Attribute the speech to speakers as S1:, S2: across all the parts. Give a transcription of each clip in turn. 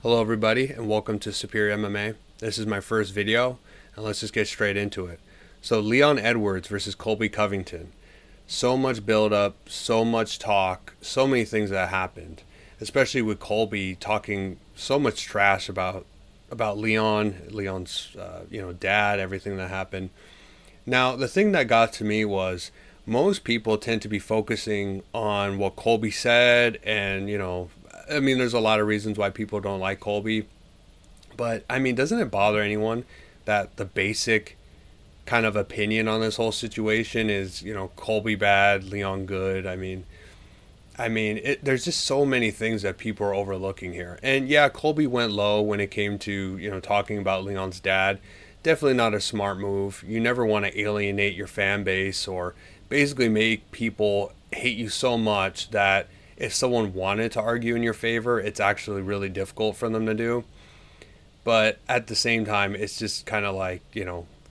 S1: Hello everybody and welcome to Superior MMA. This is my first video and let's just get straight into it. So Leon Edwards versus Colby Covington. So much build up, so much talk, so many things that happened. Especially with Colby talking so much trash about Leon's dad, everything that happened. Now the thing that got to me was most people tend to be focusing on what Colby said and there's a lot of reasons why people don't like Colby, but doesn't it bother anyone that the basic kind of opinion on this whole situation is, Colby bad, Leon good? There's just so many things that people are overlooking here. And yeah, Colby went low when it came to, talking about Leon's dad. Definitely not a smart move. You never want to alienate your fan base or basically make people hate you so much that if someone wanted to argue in your favor, it's actually really difficult for them to do. But at the same time, it's just kind of like,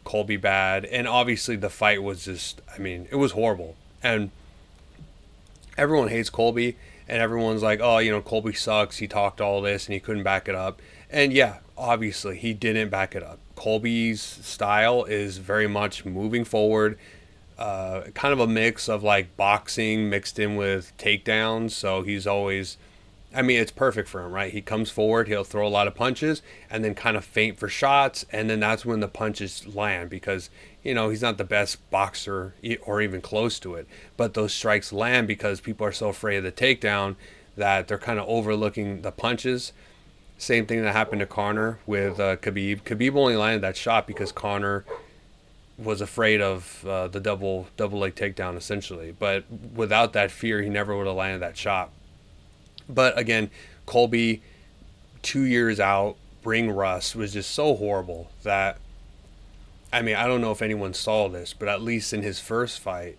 S1: Colby bad. And obviously the fight was just, it was horrible. And everyone hates Colby and everyone's like, oh, Colby sucks. He talked all this and he couldn't back it up. And yeah, obviously he didn't back it up. Colby's style is very much moving forward, kind of a mix of like boxing mixed in with takedowns. So he's always, it's perfect for him, right? He comes forward, he'll throw a lot of punches and then kind of feint for shots. And then that's when the punches land because, he's not the best boxer or even close to it. But those strikes land because people are so afraid of the takedown that they're kind of overlooking the punches. Same thing that happened to Conor with Khabib. Khabib only landed that shot because Conor was afraid of the double leg takedown essentially. But without that fear, he never would have landed that shot. But again, Colby, 2 years out, ring rust was just so horrible that, I don't know if anyone saw this, but at least in his first fight,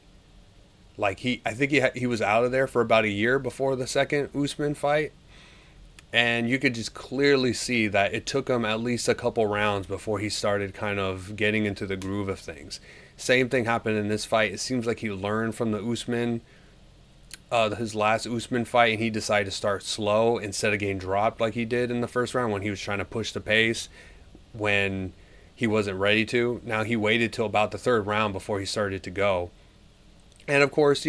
S1: like I think he was out of there for about a year before the second Usman fight. And you could just clearly see that it took him at least a couple rounds before he started kind of getting into the groove of things. Same thing happened in this fight. It seems like he learned from the Usman, his last Usman fight, and he decided to start slow instead of getting dropped like he did in the first round when he was trying to push the pace when he wasn't ready to. Now he waited till about the third round before he started to go. And of course,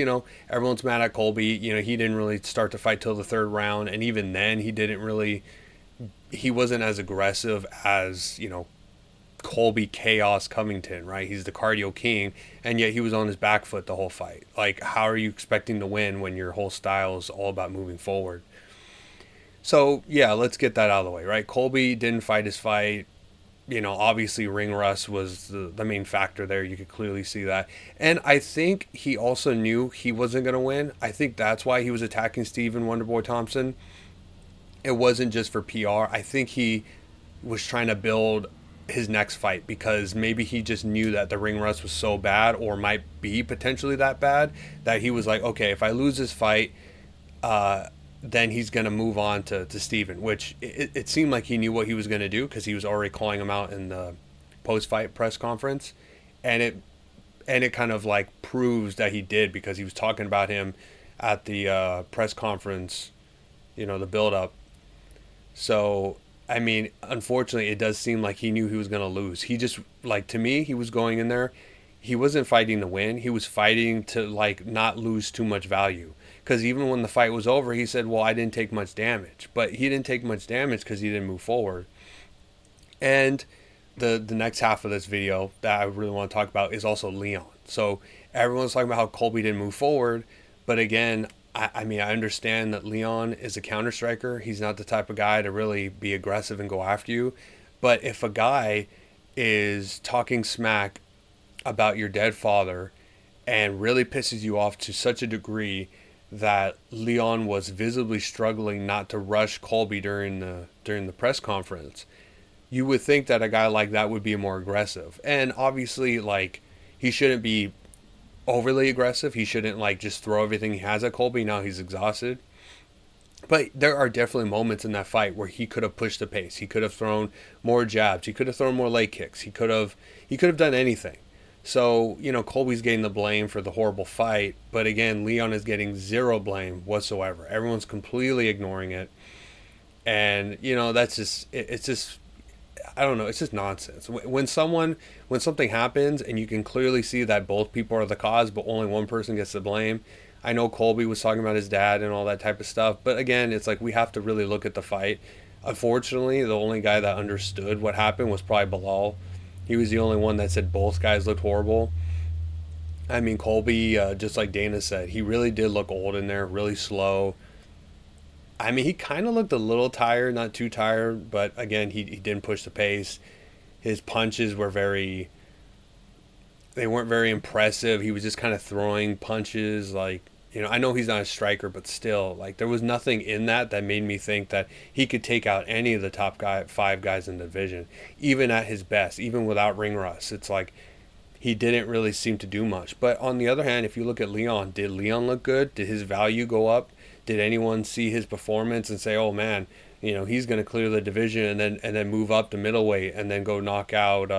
S1: everyone's mad at Colby. He didn't really start to fight till the third round. And even then, he wasn't as aggressive as, Colby Chaos Covington, right? He's the cardio king. And yet he was on his back foot the whole fight. Like, how are you expecting to win when your whole style is all about moving forward? So, yeah, let's get that out of the way, right? Colby didn't fight his fight. Obviously ring rust was the main factor there. You could clearly see that. And I think he also knew he wasn't going to win. I think that's why he was attacking Stephen Wonderboy Thompson. It wasn't just for PR. I think he was trying to build his next fight because maybe he just knew that the ring rust was so bad or might be potentially that bad that he was like, okay, if I lose this fight, then he's going to move on to Steven, which it seemed like he knew what he was going to do because he was already calling him out in the post-fight press conference. And it kind of like proves that he did because he was talking about him at the press conference, the build-up. So, unfortunately, it does seem like he knew he was going to lose. He just, like, to me, he was going in there. He wasn't fighting to win. He was fighting to, like, not lose too much value. Because even when the fight was over, he said, well, I didn't take much damage. But he didn't take much damage because he didn't move forward. And the next half of this video that I really want to talk about is also Leon. So everyone's talking about how Colby didn't move forward. But again, I understand that Leon is a counter striker. He's not the type of guy to really be aggressive and go after you. But if a guy is talking smack about your dead father and really pisses you off to such a degree that Leon was visibly struggling not to rush Colby during the press conference, you would think that a guy like that would be more aggressive. And obviously, like, he shouldn't be overly aggressive. He shouldn't, like, just throw everything he has at Colby. Now he's exhausted. But there are definitely moments in that fight where he could have pushed the pace. He could have thrown more jabs. He could have thrown more leg kicks. He could have done anything. So, Colby's getting the blame for the horrible fight. But again, Leon is getting zero blame whatsoever. Everyone's completely ignoring it. And that's just it's just, I don't know, it's just nonsense. When something happens and you can clearly see that both people are the cause, but only one person gets the blame. I know Colby was talking about his dad and all that type of stuff, but again, it's like we have to really look at the fight. Unfortunately, the only guy that understood what happened was probably Bilal. He was the only one that said both guys looked horrible. I mean, Colby, just like Dana said, he really did look old in there, really slow. I mean, he kind of looked a little tired, not too tired, but again, he didn't push the pace. His punches were they weren't very impressive. He was just kind of throwing punches. Like, I know he's not a striker, but still, like, there was nothing in that made me think that he could take out any of the five guys in the division, even at his best, even without ring rust. It's like he didn't really seem to do much. But on the other hand, if you look at Leon, did Leon look good? Did his value go up? Did anyone see his performance and say, "Oh man, he's going to clear the division and then move up to middleweight and then go knock out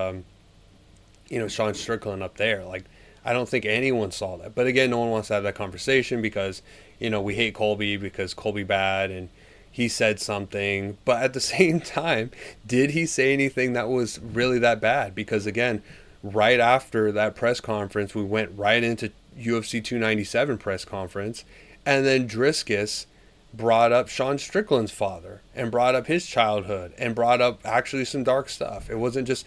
S1: Sean Strickland up there"? Like, I don't think anyone saw that. But again, no one wants to have that conversation because we hate Colby because Colby bad and he said something. But at the same time, did he say anything that was really that bad? Because again, right after that press conference, we went right into UFC 297 press conference, and then Driscus brought up Sean Strickland's father and brought up his childhood and brought up actually some dark stuff. It wasn't just,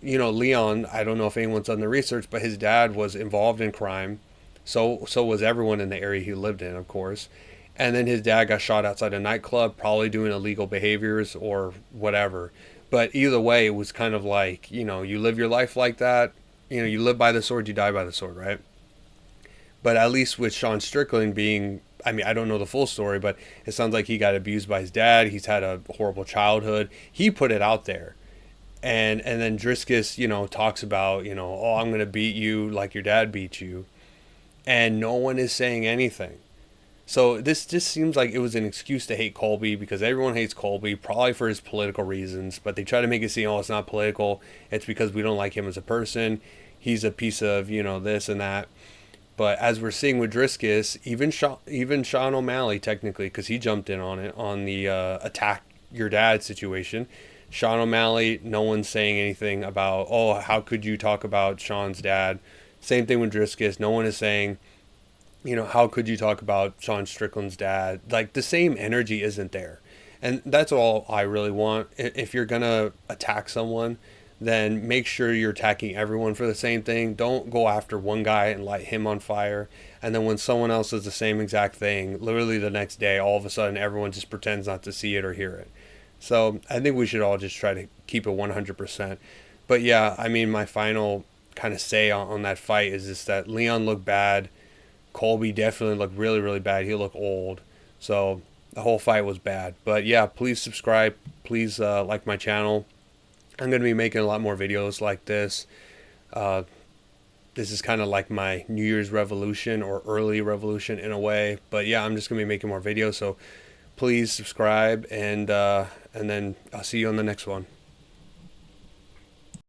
S1: Leon. I don't know if anyone's done the research, but his dad was involved in crime. So was everyone in the area he lived in, of course. And then his dad got shot outside a nightclub, probably doing illegal behaviors or whatever. But either way, it was kind of like, you live your life like that. You live by the sword, you die by the sword, right? But at least with Sean Strickland being, I mean, I don't know the full story, but it sounds like he got abused by his dad. He's had a horrible childhood. He put it out there. And then Driscus, talks about, "Oh, I'm going to beat you like your dad beat you." And no one is saying anything. So this just seems like it was an excuse to hate Colby because everyone hates Colby, probably for his political reasons. But they try to make it seem, "Oh, it's not political. It's because we don't like him as a person. He's a piece of, this and that." But as we're seeing with Driscus, even Sean O'Malley, technically, because he jumped in on it, on the attack your dad situation. Sean O'Malley, no one's saying anything about, "Oh, how could you talk about Sean's dad?" Same thing with Driscus. No one is saying, "How could you talk about Sean Strickland's dad?" Like, the same energy isn't there. And that's all I really want. If you're going to attack someone, then make sure you're attacking everyone for the same thing. Don't go after one guy and light him on fire. And then when someone else does the same exact thing, literally the next day, all of a sudden everyone just pretends not to see it or hear it. So I think we should all just try to keep it 100%. But yeah, I mean, my final kind of say on that fight is just that Leon looked bad. Colby definitely looked really, really bad. He looked old. So the whole fight was bad. But yeah, please subscribe. Please like my channel. I'm going to be making a lot more videos like this. This is kind of like my New Year's revolution or early revolution in a way. But yeah, I'm just going to be making more videos. So please subscribe, and then I'll see you on the next one.